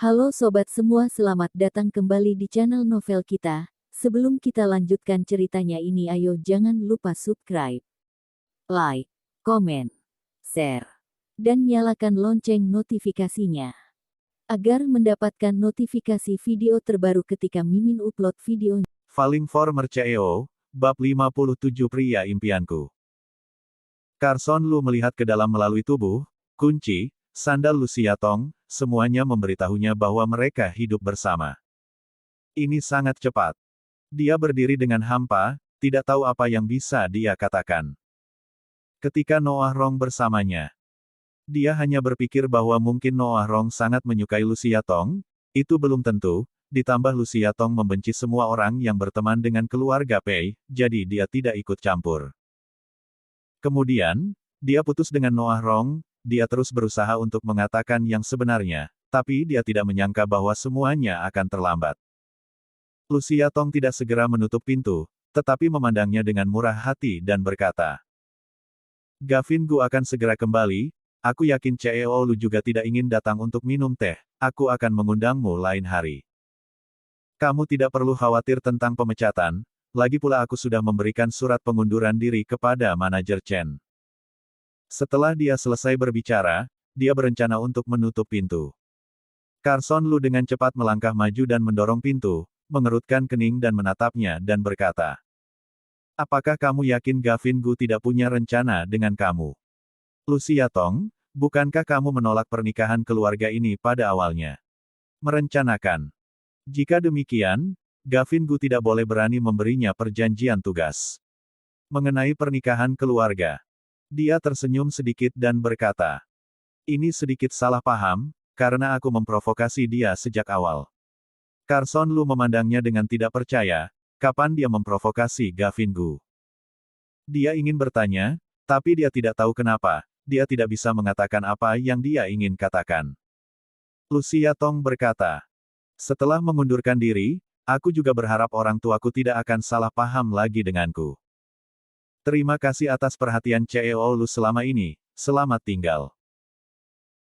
Halo sobat semua, selamat datang kembali di channel novel kita. Sebelum kita lanjutkan ceritanya ini, ayo jangan lupa subscribe, like, komen, share, dan nyalakan lonceng notifikasinya agar mendapatkan notifikasi video terbaru ketika Mimin upload video. Falling for CEO, bab 57 pria impianku. Carson Lu melihat ke dalam melalui tubuh, kunci, sandal Lucia Tong, semuanya memberitahunya bahwa mereka hidup bersama. Ini sangat cepat. Dia berdiri dengan hampa, tidak tahu apa yang bisa dia katakan. Ketika Noah Rong bersamanya, dia hanya berpikir bahwa mungkin Noah Rong sangat menyukai Lucia Tong, itu belum tentu, ditambah Lucia Tong membenci semua orang yang berteman dengan keluarga Pei, jadi dia tidak ikut campur. Kemudian, dia putus dengan Noah Rong, dia terus berusaha untuk mengatakan yang sebenarnya, tapi dia tidak menyangka bahwa semuanya akan terlambat. Lucia Tong tidak segera menutup pintu, tetapi memandangnya dengan murah hati dan berkata, "Gavin Gu akan segera kembali, aku yakin CEO Lu juga tidak ingin datang untuk minum teh, aku akan mengundangmu lain hari. Kamu tidak perlu khawatir tentang pemecatan, lagi pula aku sudah memberikan surat pengunduran diri kepada manajer Chen." Setelah dia selesai berbicara, dia berencana untuk menutup pintu. Carson Lu dengan cepat melangkah maju dan mendorong pintu, mengerutkan kening dan menatapnya dan berkata, "Apakah kamu yakin Gavin Gu tidak punya rencana dengan kamu? Lucia Tong, bukankah kamu menolak pernikahan keluarga ini pada awalnya? Merencanakan. Jika demikian, Gavin Gu tidak boleh berani memberinya perjanjian tugas. Mengenai pernikahan keluarga." Dia tersenyum sedikit dan berkata, "Ini sedikit salah paham, karena aku memprovokasi dia sejak awal." Carson Lu memandangnya dengan tidak percaya, kapan dia memprovokasi Gavin Gu. Dia ingin bertanya, tapi dia tidak tahu kenapa, dia tidak bisa mengatakan apa yang dia ingin katakan. Lucia Tong berkata, "Setelah mengundurkan diri, aku juga berharap orang tuaku tidak akan salah paham lagi denganku. Terima kasih atas perhatian CEO Lu selama ini, selamat tinggal."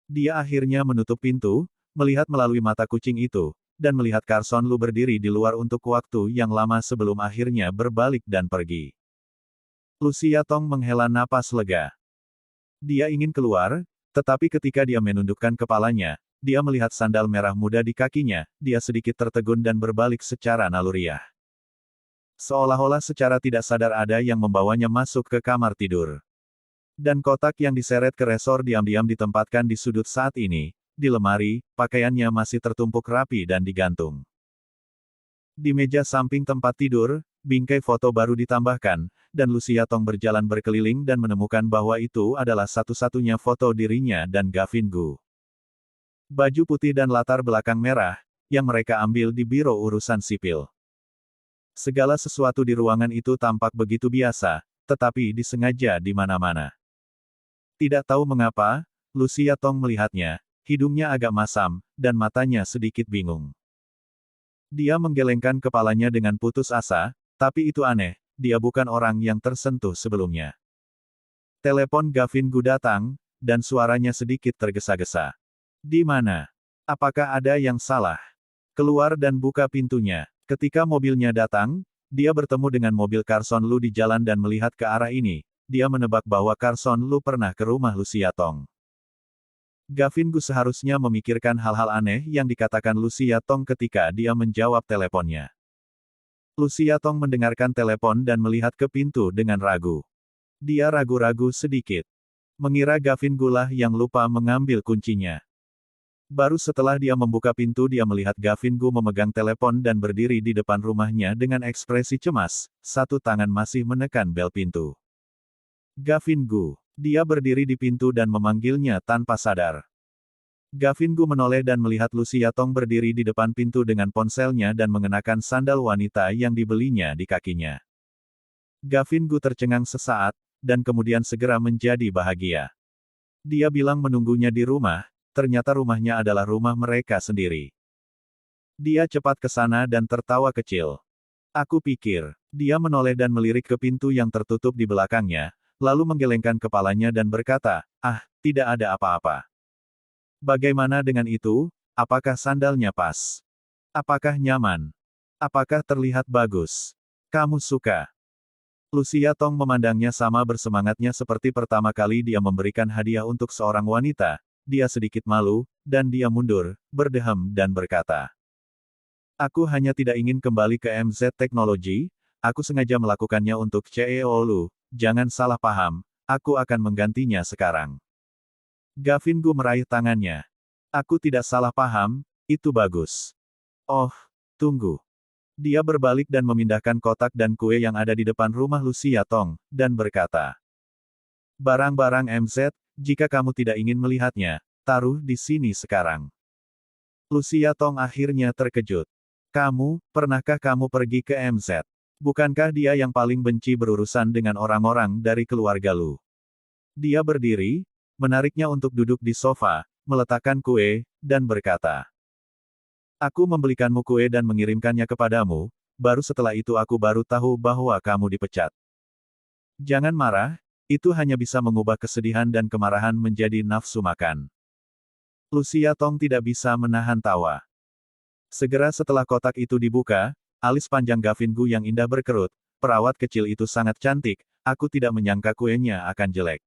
Dia akhirnya menutup pintu, melihat melalui mata kucing itu, dan melihat Carson Lu berdiri di luar untuk waktu yang lama sebelum akhirnya berbalik dan pergi. Lucia Tong menghela napas lega. Dia ingin keluar, tetapi ketika dia menundukkan kepalanya, dia melihat sandal merah muda di kakinya, dia sedikit tertegun dan berbalik secara naluriah. Seolah-olah secara tidak sadar ada yang membawanya masuk ke kamar tidur. Dan kotak yang diseret ke resor diam-diam ditempatkan di sudut saat ini, di lemari, pakaiannya masih tertumpuk rapi dan digantung. Di meja samping tempat tidur, bingkai foto baru ditambahkan, dan Lucia Tong berjalan berkeliling dan menemukan bahwa itu adalah satu-satunya foto dirinya dan Gavin Gu. Baju putih dan latar belakang merah, yang mereka ambil di Biro Urusan Sipil. Segala sesuatu di ruangan itu tampak begitu biasa, tetapi disengaja di mana-mana. Tidak tahu mengapa, Lucia Tong melihatnya, hidungnya agak masam, dan matanya sedikit bingung. Dia menggelengkan kepalanya dengan putus asa, tapi itu aneh, dia bukan orang yang tersentuh sebelumnya. Telepon Gavin Gu datang, dan suaranya sedikit tergesa-gesa. "Di mana? Apakah ada yang salah? Keluar dan buka pintunya." Ketika mobilnya datang, dia bertemu dengan mobil Carson Lu di jalan dan melihat ke arah ini, dia menebak bahwa Carson Lu pernah ke rumah Lucia Tong. Gavin Gu seharusnya memikirkan hal-hal aneh yang dikatakan Lucia Tong ketika dia menjawab teleponnya. Lucia Tong mendengarkan telepon dan melihat ke pintu dengan ragu. Dia ragu-ragu sedikit. Mengira Gavin Gu lah yang lupa mengambil kuncinya. Baru setelah dia membuka pintu dia melihat Gavin Gu memegang telepon dan berdiri di depan rumahnya dengan ekspresi cemas, satu tangan masih menekan bel pintu. "Gavin Gu." Dia berdiri di pintu dan memanggilnya tanpa sadar. Gavin Gu menoleh dan melihat Lucia Tong berdiri di depan pintu dengan ponselnya dan mengenakan sandal wanita yang dibelinya di kakinya. Gavin Gu tercengang sesaat, dan kemudian segera menjadi bahagia. Dia bilang menunggunya di rumah, ternyata rumahnya adalah rumah mereka sendiri. Dia cepat ke sana dan tertawa kecil. "Aku pikir." Dia menoleh dan melirik ke pintu yang tertutup di belakangnya, lalu menggelengkan kepalanya dan berkata, "Ah, tidak ada apa-apa." "Bagaimana dengan itu?" Apakah sandalnya pas? Apakah nyaman? Apakah terlihat bagus? Kamu suka? Lucia Tong memandangnya sama bersemangatnya seperti pertama kali dia memberikan hadiah untuk seorang wanita. Dia sedikit malu, dan dia mundur, berdehem dan berkata, "Aku hanya tidak ingin kembali ke MZ Technology, aku sengaja melakukannya untuk CEO Lu, jangan salah paham, aku akan menggantinya sekarang." Gavin Gu meraih tangannya. "Aku tidak salah paham, itu bagus." "Oh, tunggu." Dia berbalik dan memindahkan kotak dan kue yang ada di depan rumah Lucia Tong, dan berkata, "Barang-barang MZ, jika kamu tidak ingin melihatnya, taruh di sini sekarang." Lucia Tong akhirnya terkejut. Pernahkah kamu pergi ke MZ? Bukankah dia yang paling benci berurusan dengan orang-orang dari keluarga Lu? Dia berdiri, menariknya untuk duduk di sofa, meletakkan kue, dan berkata, "Aku membelikanmu kue dan mengirimkannya kepadamu, baru setelah itu aku baru tahu bahwa kamu dipecat. Jangan marah, itu hanya bisa mengubah kesedihan dan kemarahan menjadi nafsu makan." Lucia Tong tidak bisa menahan tawa. Segera setelah kotak itu dibuka, alis panjang Gavin Gu yang indah berkerut, "Perawat kecil itu sangat cantik, aku tidak menyangka kuenya akan jelek."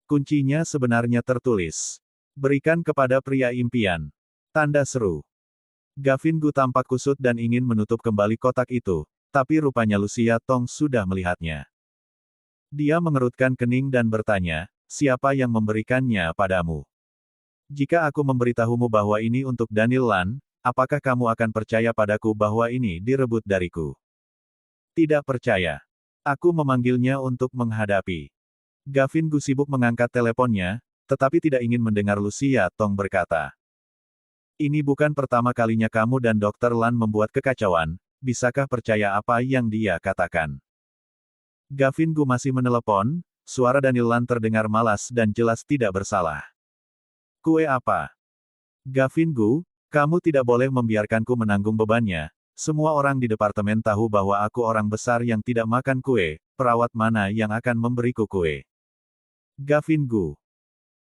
Kuncinya sebenarnya tertulis. "Berikan kepada pria impian." Tanda seru. Gavin Gu tampak kusut dan ingin menutup kembali kotak itu, tapi rupanya Lucia Tong sudah melihatnya. Dia mengerutkan kening dan bertanya, "Siapa yang memberikannya padamu? Jika aku memberitahumu bahwa ini untuk Daniel Lan, apakah kamu akan percaya padaku bahwa ini direbut dariku?" "Tidak percaya. Aku memanggilnya untuk menghadapi." Gavin Gu sibuk mengangkat teleponnya, tetapi tidak ingin mendengar Lucia Tong berkata, "Ini bukan pertama kalinya kamu dan Dr. Lan membuat kekacauan, bisakah percaya apa yang dia katakan?" Gavin Gu masih menelepon, suara Daniel Lan terdengar malas dan jelas tidak bersalah. "Kue apa?" "Gavin Gu, kamu tidak boleh membiarkanku menanggung bebannya. Semua orang di departemen tahu bahwa aku orang besar yang tidak makan kue, perawat mana yang akan memberiku kue?" Gavin Gu.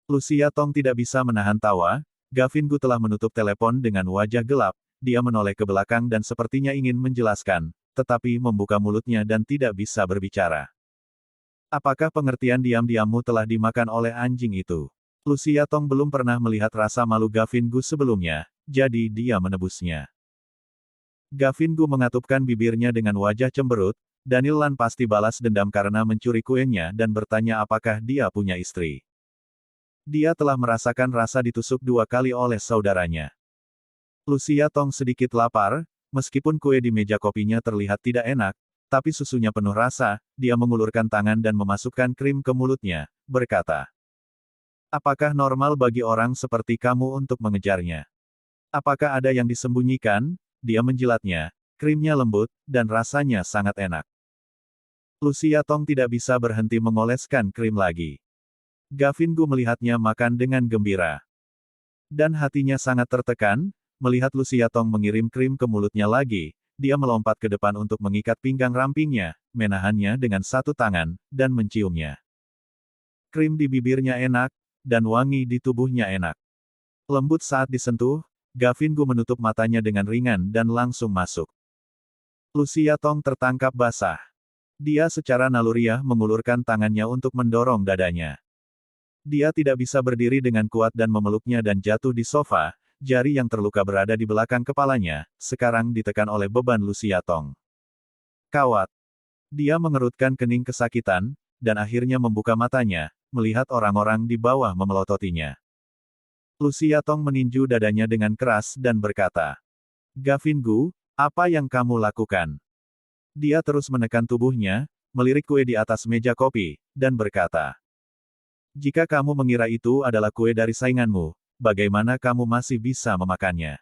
Lucia Tong tidak bisa menahan tawa. Gavin Gu telah menutup telepon dengan wajah gelap, dia menoleh ke belakang dan sepertinya ingin menjelaskan, tetapi membuka mulutnya dan tidak bisa berbicara. "Apakah pengertian diam-diammu telah dimakan oleh anjing itu?" Lucia Tong belum pernah melihat rasa malu Gavin Gu sebelumnya, jadi dia menebusnya. Gavin Gu mengatupkan bibirnya dengan wajah cemberut. Daniel Lan pasti balas dendam karena mencuri kuenya dan bertanya apakah dia punya istri. Dia telah merasakan rasa ditusuk 2 kali oleh saudaranya. Lucia Tong sedikit lapar, meskipun kue di meja kopinya terlihat tidak enak, tapi susunya penuh rasa. Dia mengulurkan tangan dan memasukkan krim ke mulutnya, berkata, "Apakah normal bagi orang seperti kamu untuk mengejarnya? Apakah ada yang disembunyikan?" Dia menjilatnya, krimnya lembut, dan rasanya sangat enak. Lucia Tong tidak bisa berhenti mengoleskan krim lagi. Gavin Gu melihatnya makan dengan gembira. Dan hatinya sangat tertekan, melihat Lucia Tong mengirim krim ke mulutnya lagi, dia melompat ke depan untuk mengikat pinggang rampingnya, menahannya dengan satu tangan, dan menciumnya. Krim di bibirnya enak, dan wangi di tubuhnya enak. Lembut saat disentuh, Gavin Gu menutup matanya dengan ringan dan langsung masuk. Lucia Tong tertangkap basah. Dia secara naluriah mengulurkan tangannya untuk mendorong dadanya. Dia tidak bisa berdiri dengan kuat dan memeluknya dan jatuh di sofa, jari yang terluka berada di belakang kepalanya, sekarang ditekan oleh beban Lucia Tong. "Kawat." Dia mengerutkan kening kesakitan, dan akhirnya membuka matanya, melihat orang-orang di bawah memelototinya. Lucia Tong meninju dadanya dengan keras dan berkata, "Gavin Gu, apa yang kamu lakukan?" Dia terus menekan tubuhnya, melirik kue di atas meja kopi, dan berkata, "Jika kamu mengira itu adalah kue dari sainganmu, bagaimana kamu masih bisa memakannya?"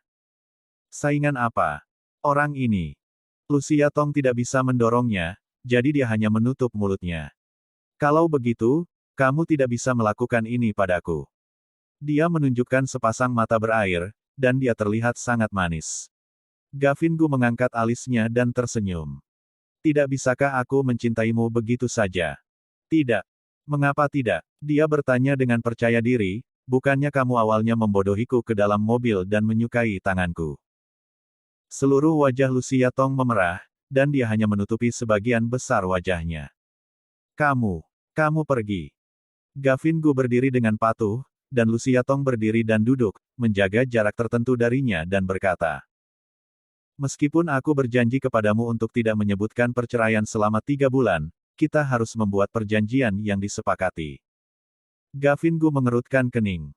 "Saingan apa? Orang ini." Lucia Tong tidak bisa mendorongnya, jadi dia hanya menutup mulutnya. "Kalau begitu, kamu tidak bisa melakukan ini padaku." Dia menunjukkan sepasang mata berair, dan dia terlihat sangat manis. Gavin Gu mengangkat alisnya dan tersenyum. "Tidak bisakah aku mencintaimu begitu saja?" "Tidak." "Mengapa tidak?" Dia bertanya dengan percaya diri, bukannya kamu awalnya membodohiku ke dalam mobil dan menyukai tanganku. Seluruh wajah Lucia Tong memerah, dan dia hanya menutupi sebagian besar wajahnya. Kamu pergi. Gavin Gu berdiri dengan patuh, dan Lucia Tong berdiri dan duduk, menjaga jarak tertentu darinya dan berkata, "Meskipun aku berjanji kepadamu untuk tidak menyebutkan perceraian selama 3 bulan, kita harus membuat perjanjian yang disepakati." Gavin Gu mengerutkan kening.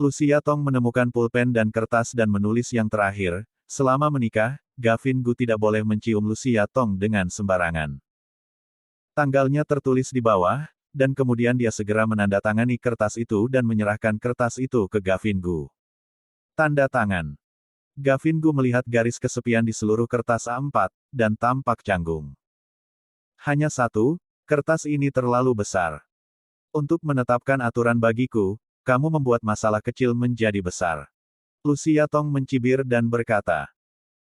Lucia Tong menemukan pulpen dan kertas dan menulis yang terakhir, selama menikah, Gavin Gu tidak boleh mencium Lucia Tong dengan sembarangan. Tanggalnya tertulis di bawah, dan kemudian dia segera menandatangani kertas itu dan menyerahkan kertas itu ke Gavin Gu. Tanda tangan. Gavin Gu melihat garis kesepian di seluruh kertas A4, dan tampak canggung. Hanya satu, kertas ini terlalu besar. Untuk menetapkan aturan bagiku, kamu membuat masalah kecil menjadi besar. Lucia Tong mencibir dan berkata,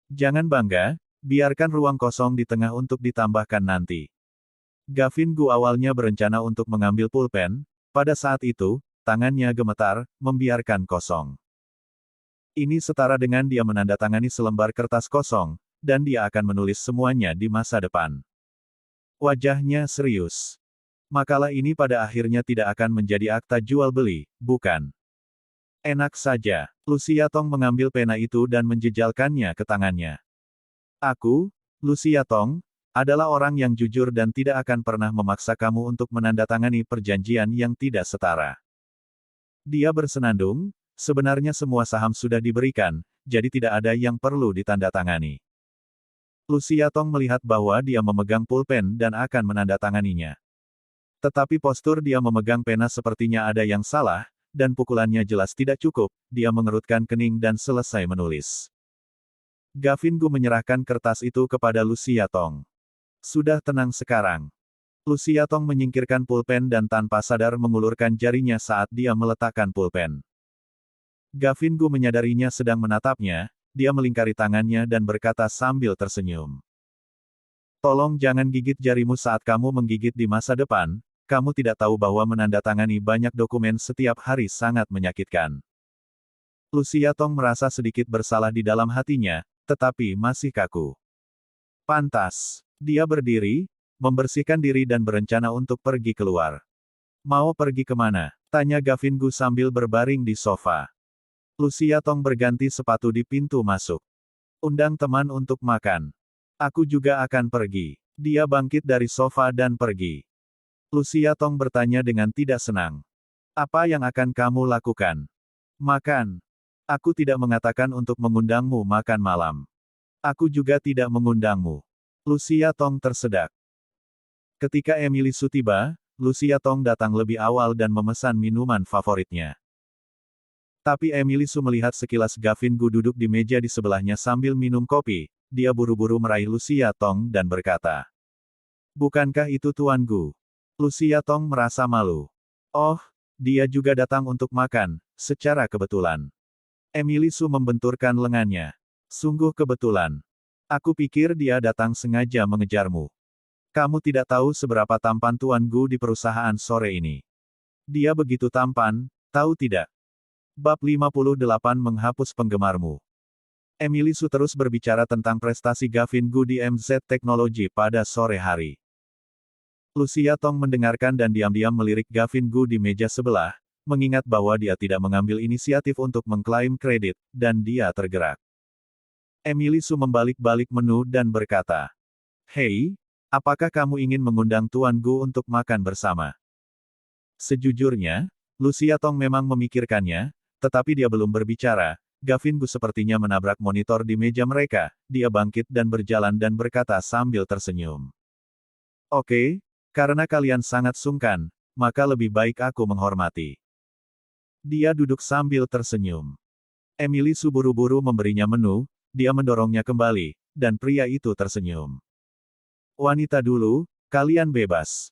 "Jangan bangga, biarkan ruang kosong di tengah untuk ditambahkan nanti." Gavin Gu awalnya berencana untuk mengambil pulpen, pada saat itu, tangannya gemetar, membiarkan kosong. Ini setara dengan dia menandatangani selembar kertas kosong, dan dia akan menulis semuanya di masa depan. Wajahnya serius. Makalah ini pada akhirnya tidak akan menjadi akta jual beli, bukan? Enak saja. Lucia Tong mengambil pena itu dan menjejalkannya ke tangannya. "Aku, Lucia Tong, adalah orang yang jujur dan tidak akan pernah memaksa kamu untuk menandatangani perjanjian yang tidak setara." Dia bersenandung, sebenarnya semua saham sudah diberikan, jadi tidak ada yang perlu ditandatangani. Lucia Tong melihat bahwa dia memegang pulpen dan akan menandatanganinya. Tetapi postur dia memegang pena sepertinya ada yang salah, dan pukulannya jelas tidak cukup, dia mengerutkan kening dan selesai menulis. Gavin Gu menyerahkan kertas itu kepada Lucia Tong. "Sudah tenang sekarang." Lucia Tong menyingkirkan pulpen dan tanpa sadar mengulurkan jarinya saat dia meletakkan pulpen. Gavin Gu menyadarinya sedang menatapnya, dia melingkari tangannya dan berkata sambil tersenyum. "Tolong jangan gigit jarimu saat kamu menggigit di masa depan, kamu tidak tahu bahwa menandatangani banyak dokumen setiap hari sangat menyakitkan." Lucia Tong merasa sedikit bersalah di dalam hatinya, tetapi masih kaku. Pantas. Dia berdiri, membersihkan diri dan berencana untuk pergi keluar. "Mau pergi kemana?" tanya Gavin Gu sambil berbaring di sofa. Lucia Tong berganti sepatu di pintu masuk. "Undang teman untuk makan. Aku juga akan pergi." Dia bangkit dari sofa dan pergi. Lucia Tong bertanya dengan tidak senang. "Apa yang akan kamu lakukan?" "Makan. Aku tidak mengatakan untuk mengundangmu makan malam. Aku juga tidak mengundangmu." Lucia Tong tersedak. Ketika Emily Su tiba, Lucia Tong datang lebih awal dan memesan minuman favoritnya. Tapi Emily Su melihat sekilas Gavin Gu duduk di meja di sebelahnya sambil minum kopi, dia buru-buru meraih Lucia Tong dan berkata, "Bukankah itu Tuan Gu?" Lucia Tong merasa malu. "Oh, dia juga datang untuk makan, secara kebetulan." Emily Su membenturkan lengannya. "Sungguh kebetulan. Aku pikir dia datang sengaja mengejarmu. Kamu tidak tahu seberapa tampan Tuan Gu di perusahaan sore ini. Dia begitu tampan, tahu tidak?" Bab 58 menghapus penggemarmu. Emily Su terus berbicara tentang prestasi Gavin Gu di MZ Technology pada sore hari. Lucia Tong mendengarkan dan diam-diam melirik Gavin Gu di meja sebelah, mengingat bahwa dia tidak mengambil inisiatif untuk mengklaim kredit, dan dia tergerak. Emily Su membalik-balik menu dan berkata, "Hei, apakah kamu ingin mengundang Tuan Gu untuk makan bersama?" Sejujurnya, Lucia Tong memang memikirkannya, tetapi dia belum berbicara. Gavin Gu sepertinya menabrak monitor di meja mereka, dia bangkit dan berjalan dan berkata sambil tersenyum. "Oke, karena kalian sangat sungkan, maka lebih baik aku menghormati." Dia duduk sambil tersenyum. Emily Su buru-buru memberinya menu, dia mendorongnya kembali, dan pria itu tersenyum. "Wanita dulu, kalian bebas."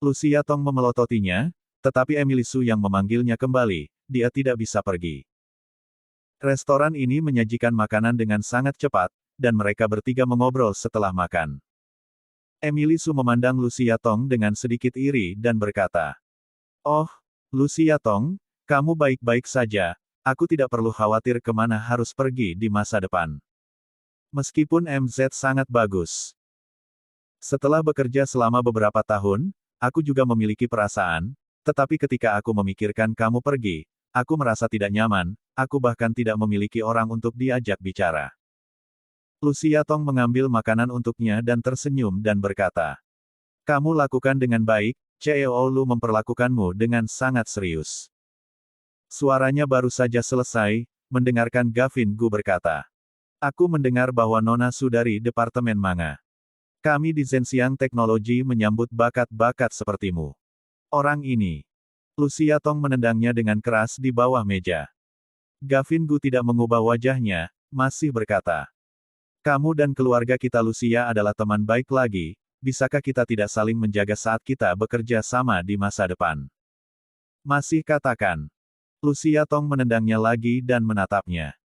Lucia Tong memelototinya, tetapi Emily Su yang memanggilnya kembali, dia tidak bisa pergi. Restoran ini menyajikan makanan dengan sangat cepat, dan mereka bertiga mengobrol setelah makan. Emily Su memandang Lucia Tong dengan sedikit iri dan berkata, "Oh, Lucia Tong, Kamu baik-baik saja, aku tidak perlu khawatir kemana harus pergi di masa depan. Meskipun MZ sangat bagus. Setelah bekerja selama beberapa tahun, aku juga memiliki perasaan, tetapi ketika aku memikirkan kamu pergi, aku merasa tidak nyaman, aku bahkan tidak memiliki orang untuk diajak bicara. Lucia Tong mengambil makanan untuknya dan tersenyum dan berkata, "Kamu lakukan dengan baik, CEO Lu memperlakukanmu dengan sangat serius." Suaranya baru saja selesai, mendengarkan Gavin Gu berkata, "Aku mendengar bahwa Nona Su dari Departemen Manga. Kami di Zhenxiang Teknologi menyambut bakat-bakat sepertimu." Orang ini. Lucia Tong menendangnya dengan keras di bawah meja. Gavin Gu tidak mengubah wajahnya, masih berkata, "Kamu dan keluarga kita Lucia adalah teman baik lagi, bisakah kita tidak saling menjaga saat kita bekerja sama di masa depan?" Masih katakan. Lucia Tong menendangnya lagi dan menatapnya.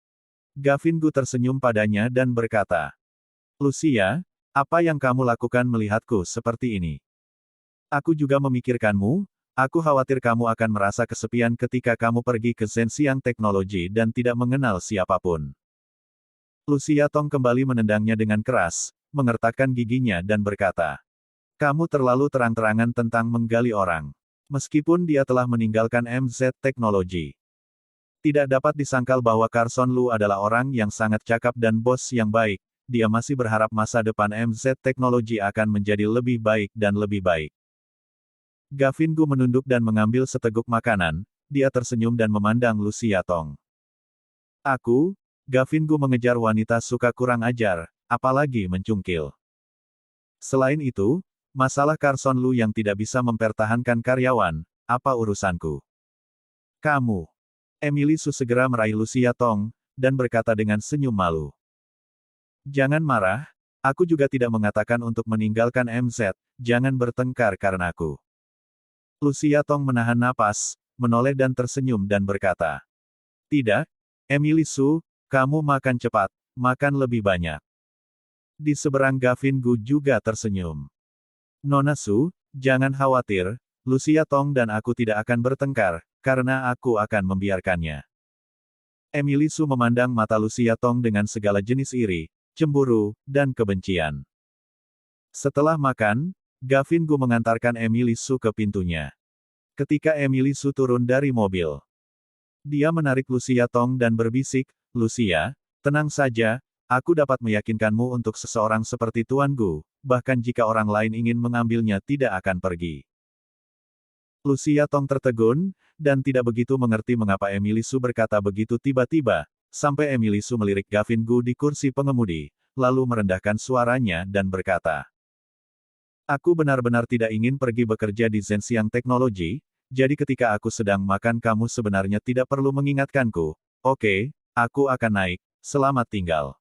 Gavin Gu tersenyum padanya dan berkata, "Lucia, apa yang kamu lakukan melihatku seperti ini? Aku juga memikirkanmu, aku khawatir kamu akan merasa kesepian ketika kamu pergi ke Zhenxiang Teknologi dan tidak mengenal siapapun." Lucia Tong kembali menendangnya dengan keras, mengertakkan giginya dan berkata, "Kamu terlalu terang-terangan tentang menggali orang. Meskipun dia telah meninggalkan MZ Teknologi. Tidak dapat disangkal bahwa Carson Lu adalah orang yang sangat cakap dan bos yang baik, dia masih berharap masa depan MZ Teknologi akan menjadi lebih baik dan lebih baik." Gavin Gu menunduk dan mengambil seteguk makanan, dia tersenyum dan memandang Lucia Tong. Gavin Gu mengejar wanita suka kurang ajar, apalagi mencungkil. Selain itu, masalah Carson Lu yang tidak bisa mempertahankan karyawan, apa urusanku? Kamu. Emily Su segera meraih Lucia Tong, dan berkata dengan senyum malu. "Jangan marah, aku juga tidak mengatakan untuk meninggalkan MZ, jangan bertengkar karenaku." Lucia Tong menahan napas, menoleh dan tersenyum dan berkata, "Tidak, Emily Su, kamu makan cepat, makan lebih banyak." Di seberang Gavin Gu juga tersenyum. "Nona Su, jangan khawatir, Lucia Tong dan aku tidak akan bertengkar, karena aku akan membiarkannya." Emily Su memandang mata Lucia Tong dengan segala jenis iri, cemburu, dan kebencian. Setelah makan, Gavin Gu mengantarkan Emily Su ke pintunya. Ketika Emily Su turun dari mobil, dia menarik Lucia Tong dan berbisik, "Lucia, tenang saja, aku dapat meyakinkanmu untuk seseorang seperti Tuan Gu, bahkan jika orang lain ingin mengambilnya tidak akan pergi." Lucia Tong tertegun, dan tidak begitu mengerti mengapa Emily Su berkata begitu tiba-tiba, sampai Emily Su melirik Gavin Gu di kursi pengemudi, lalu merendahkan suaranya dan berkata, "Aku benar-benar tidak ingin pergi bekerja di Zhenxiang Teknologi, jadi ketika aku sedang makan kamu sebenarnya tidak perlu mengingatkanku. Oke, aku akan naik, selamat tinggal."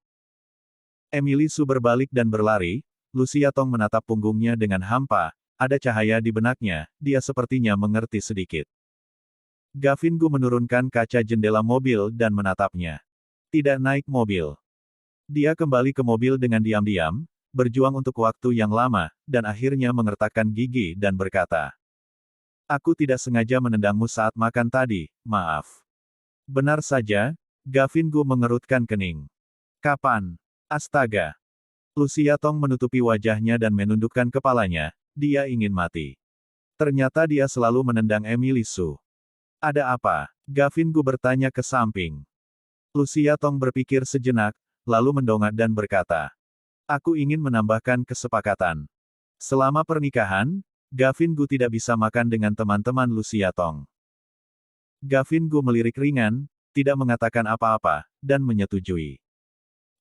Emily Su berbalik dan berlari, Lucia Tong menatap punggungnya dengan hampa, ada cahaya di benaknya, dia sepertinya mengerti sedikit. Gavin Gu menurunkan kaca jendela mobil dan menatapnya. Tidak naik mobil. Dia kembali ke mobil dengan diam-diam, berjuang untuk waktu yang lama, dan akhirnya mengertakkan gigi dan berkata, "Aku tidak sengaja menendangmu saat makan tadi, maaf." "Benar saja," Gavin Gu mengerutkan kening. "Kapan? Astaga." Lucia Tong menutupi wajahnya dan menundukkan kepalanya, dia ingin mati. Ternyata dia selalu menendang Emily Su. "Ada apa?" Gavin Gu bertanya ke samping. Lucia Tong berpikir sejenak, lalu mendongak dan berkata, "Aku ingin menambahkan kesepakatan. Selama pernikahan, Gavin Gu tidak bisa makan dengan teman-teman Lucia Tong." Gavin Gu melirik ringan, tidak mengatakan apa-apa, dan menyetujui.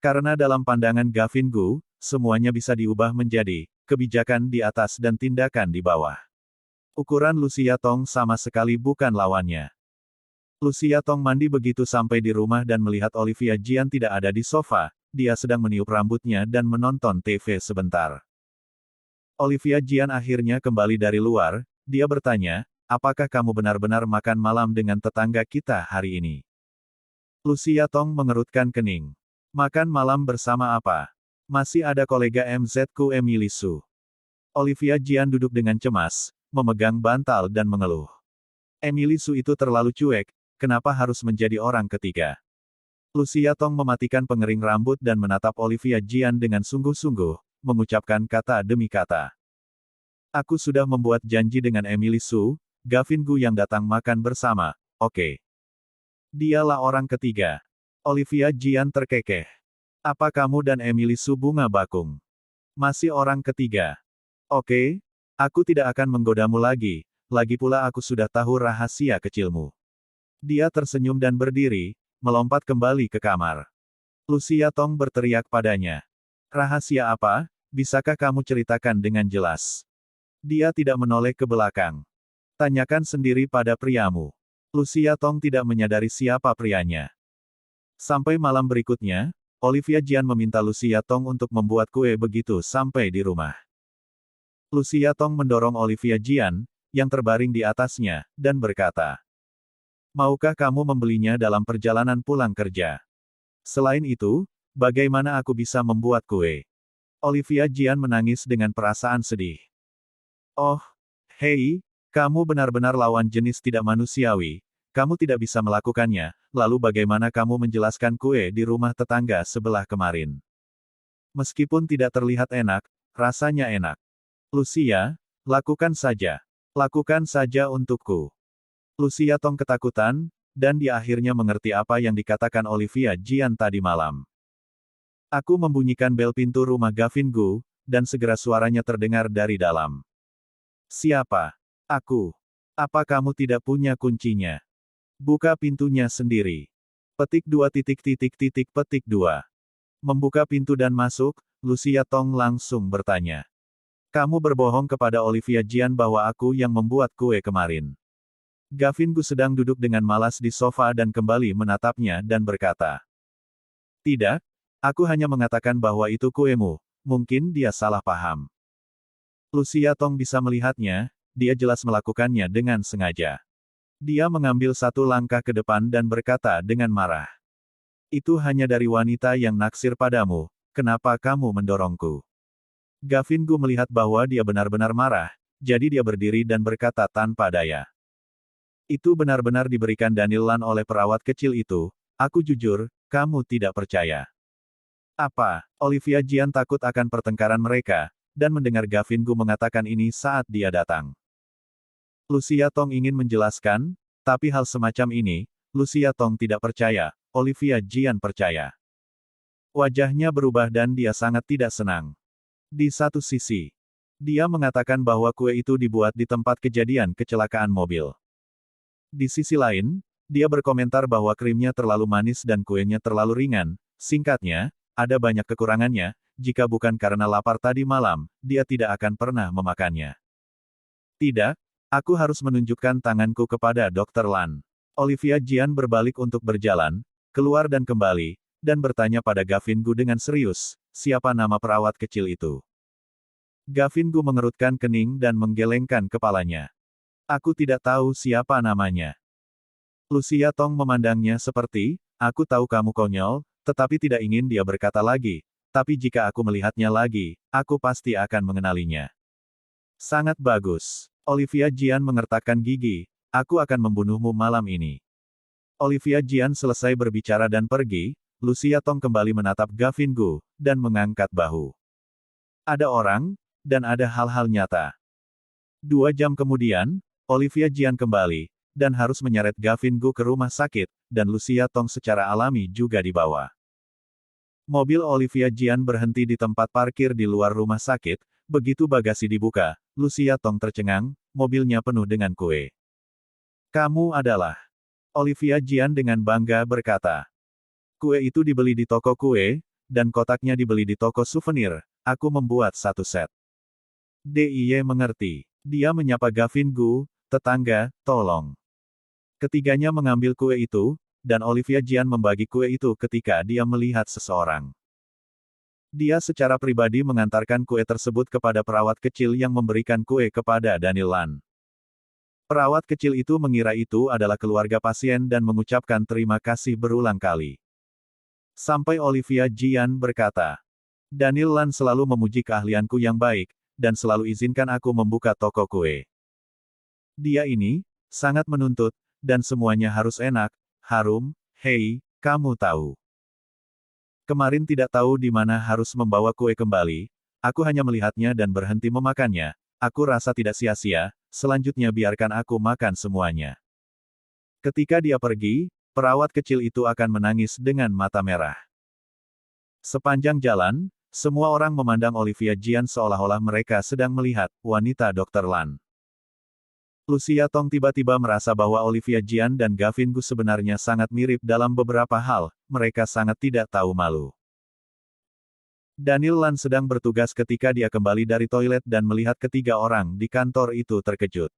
Karena dalam pandangan Gavin Gu, semuanya bisa diubah menjadi kebijakan di atas dan tindakan di bawah. Ukuran Lucia Tong sama sekali bukan lawannya. Lucia Tong mandi begitu sampai di rumah dan melihat Olivia Jian tidak ada di sofa, dia sedang meniup rambutnya dan menonton TV sebentar. Olivia Jian akhirnya kembali dari luar, dia bertanya, "Apakah kamu benar-benar makan malam dengan tetangga kita hari ini?" Lucia Tong mengerutkan kening. "Makan malam bersama apa? Masih ada kolega MZ-ku Emily Su." Olivia Jian duduk dengan cemas, memegang bantal dan mengeluh. Emily Su itu terlalu cuek, kenapa harus menjadi orang ketiga? Lucia Tong mematikan pengering rambut dan menatap Olivia Jian dengan sungguh-sungguh, mengucapkan kata demi kata. Aku sudah membuat janji dengan Emily Su, Gavin Gu yang datang makan bersama, oke. Dialah orang ketiga. Olivia Jian terkekeh. Apa kamu dan Emily Su bunga bakung? Masih orang ketiga. Oke, aku tidak akan menggodamu lagi, lagi pula aku sudah tahu rahasia kecilmu. Dia tersenyum dan berdiri, melompat kembali ke kamar. Lucia Tong berteriak padanya. Rahasia apa? Bisakah kamu ceritakan dengan jelas? Dia tidak menoleh ke belakang. Tanyakan sendiri pada priamu. Lucia Tong tidak menyadari siapa prianya. Sampai malam berikutnya, Olivia Jian meminta Lucia Tong untuk membuat kue begitu sampai di rumah. Lucia Tong mendorong Olivia Jian, yang terbaring di atasnya, dan berkata, "Maukah kamu membelinya dalam perjalanan pulang kerja? Selain itu, bagaimana aku bisa membuat kue?" Olivia Jian menangis dengan perasaan sedih. Oh, hei, kamu benar-benar lawan jenis tidak manusiawi. Kamu tidak bisa melakukannya, lalu bagaimana kamu menjelaskan kue di rumah tetangga sebelah kemarin? Meskipun tidak terlihat enak, rasanya enak. Lucia, lakukan saja. Lakukan saja untukku. Lucia Tong ketakutan, dan dia akhirnya mengerti apa yang dikatakan Olivia Jian tadi malam. Aku membunyikan bel pintu rumah Gavin Gu, dan segera suaranya terdengar dari dalam. Siapa? Aku. Apa kamu tidak punya kuncinya? Buka pintunya sendiri. Petik 2. Membuka pintu dan masuk, Lucia Tong langsung bertanya. Kamu berbohong kepada Olivia Jian bahwa aku yang membuat kue kemarin. Gavin Gu sedang duduk dengan malas di sofa dan kembali menatapnya dan berkata. Tidak, aku hanya mengatakan bahwa itu kuemu, mungkin dia salah paham. Lucia Tong bisa melihatnya, dia jelas melakukannya dengan sengaja. Dia mengambil satu langkah ke depan dan berkata dengan marah. Itu hanya dari wanita yang naksir padamu, kenapa kamu mendorongku? Gavin Gu melihat bahwa dia benar-benar marah, jadi dia berdiri dan berkata tanpa daya. Itu benar-benar diberikan Daniel Lan oleh perawat kecil itu, aku jujur, kamu tidak percaya. Apa? Olivia Jian takut akan pertengkaran mereka, dan mendengar Gavin Gu mengatakan ini saat dia datang. Lucia Tong ingin menjelaskan, tapi hal semacam ini, Lucia Tong tidak percaya, Olivia Jian percaya. Wajahnya berubah dan dia sangat tidak senang. Di satu sisi, dia mengatakan bahwa kue itu dibuat di tempat kejadian kecelakaan mobil. Di sisi lain, dia berkomentar bahwa krimnya terlalu manis dan kuenya terlalu ringan, singkatnya, ada banyak kekurangannya, jika bukan karena lapar tadi malam, dia tidak akan pernah memakannya. Tidak, aku harus menunjukkan tanganku kepada Dr. Lan. Olivia Jian berbalik untuk berjalan, keluar dan kembali, dan bertanya pada Gavin Gu dengan serius, siapa nama perawat kecil itu? Gavin Gu mengerutkan kening dan menggelengkan kepalanya. Aku tidak tahu siapa namanya. Lucia Tong memandangnya seperti, aku tahu kamu konyol, tetapi tidak ingin dia berkata lagi, tapi jika aku melihatnya lagi, aku pasti akan mengenalinya. Sangat bagus. Olivia Jian mengertakkan gigi, aku akan membunuhmu malam ini. Olivia Jian selesai berbicara dan pergi, Lucia Tong kembali menatap Gavin Gu, dan mengangkat bahu. Ada orang, dan ada hal-hal nyata. 2 jam kemudian, Olivia Jian kembali, dan harus menyeret Gavin Gu ke rumah sakit, dan Lucia Tong secara alami juga dibawa. Mobil Olivia Jian berhenti di tempat parkir di luar rumah sakit, begitu bagasi dibuka, Lucia Tong tercengang, mobilnya penuh dengan kue. Kamu adalah... Olivia Jian dengan bangga berkata. Kue itu dibeli di toko kue, dan kotaknya dibeli di toko souvenir, aku membuat satu set. DIY mengerti. Dia menyapa Gavin Gu, tetangga, tolong. Ketiganya mengambil kue itu, dan Olivia Jian membagi kue itu ketika dia melihat seseorang. Dia secara pribadi mengantarkan kue tersebut kepada perawat kecil yang memberikan kue kepada Daniel Lan. Perawat kecil itu mengira itu adalah keluarga pasien dan mengucapkan terima kasih berulang kali. Sampai Olivia Jian berkata, Daniel Lan selalu memuji keahlianku yang baik, dan selalu izinkan aku membuka toko kue. Dia ini, sangat menuntut, dan semuanya harus enak, harum. Hei, kamu tahu. Kemarin tidak tahu di mana harus membawa kue kembali, aku hanya melihatnya dan berhenti memakannya. Aku rasa tidak sia-sia, selanjutnya biarkan aku makan semuanya. Ketika dia pergi, perawat kecil itu akan menangis dengan mata merah. Sepanjang jalan, semua orang memandang Olivia Jian seolah-olah mereka sedang melihat wanita Dr. Lan. Lucia Tong tiba-tiba merasa bahwa Olivia Jian dan Gavin Gu sebenarnya sangat mirip dalam beberapa hal, mereka sangat tidak tahu malu. Daniel Lan sedang bertugas ketika dia kembali dari toilet dan melihat ketiga orang di kantor itu terkejut.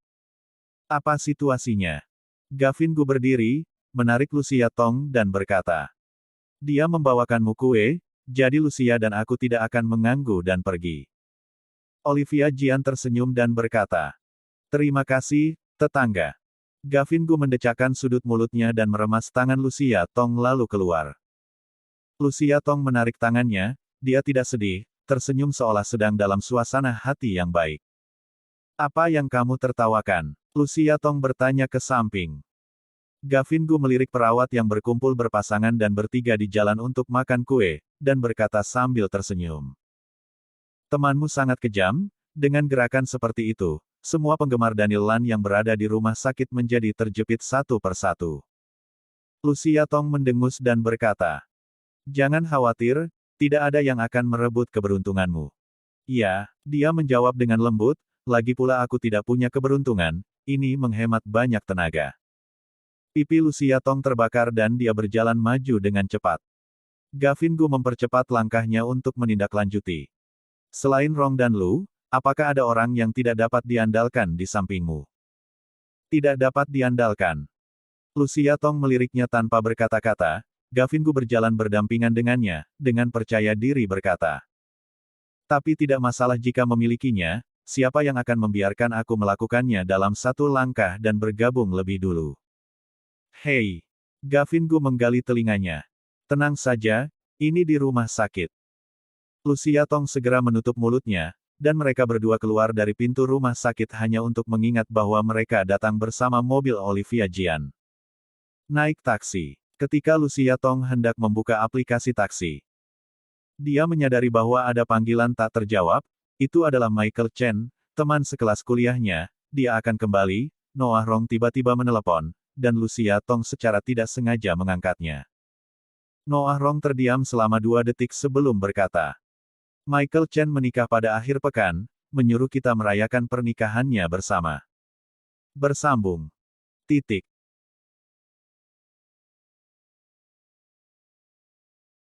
Apa situasinya? Gavin Gu berdiri, menarik Lucia Tong dan berkata. Dia membawakanmu kue, jadi Lucia dan aku tidak akan mengganggu dan pergi. Olivia Jian tersenyum dan berkata. Terima kasih, tetangga. Gavin Gu mendecakkan sudut mulutnya dan meremas tangan Lucia Tong lalu keluar. Lucia Tong menarik tangannya, dia tidak sedih, tersenyum seolah sedang dalam suasana hati yang baik. Apa yang kamu tertawakan? Lucia Tong bertanya ke samping. Gavin Gu melirik perawat yang berkumpul berpasangan dan bertiga di jalan untuk makan kue, dan berkata sambil tersenyum. Temanmu sangat kejam, dengan gerakan seperti itu. Semua penggemar Daniel Lan yang berada di rumah sakit menjadi terjepit satu persatu. Lucia Tong mendengus dan berkata, jangan khawatir, tidak ada yang akan merebut keberuntunganmu. Ya, dia menjawab dengan lembut, lagi pula aku tidak punya keberuntungan, ini menghemat banyak tenaga. Pipi Lucia Tong terbakar dan dia berjalan maju dengan cepat. Gavin Gu mempercepat langkahnya untuk menindaklanjuti. Selain Rong dan Lu, apakah ada orang yang tidak dapat diandalkan di sampingmu? Tidak dapat diandalkan. Lucia Tong meliriknya tanpa berkata-kata, Gavin Gu berjalan berdampingan dengannya, dengan percaya diri berkata. Tapi tidak masalah jika memilikinya, siapa yang akan membiarkan aku melakukannya dalam satu langkah dan bergabung lebih dulu? Hei! Gavin Gu menggali telinganya. Tenang saja, ini di rumah sakit. Lucia Tong segera menutup mulutnya, dan mereka berdua keluar dari pintu rumah sakit hanya untuk mengingat bahwa mereka datang bersama mobil Olivia Jian. Naik taksi. Ketika Lucia Tong hendak membuka aplikasi taksi, dia menyadari bahwa ada panggilan tak terjawab, itu adalah Michael Chen, teman sekelas kuliahnya, dia akan kembali. Noah Rong tiba-tiba menelepon, dan Lucia Tong secara tidak sengaja mengangkatnya. Noah Rong terdiam selama 2 detik sebelum berkata. Michael Chen menikah pada akhir pekan, menyuruh kita merayakan pernikahannya bersama. Bersambung. Titik.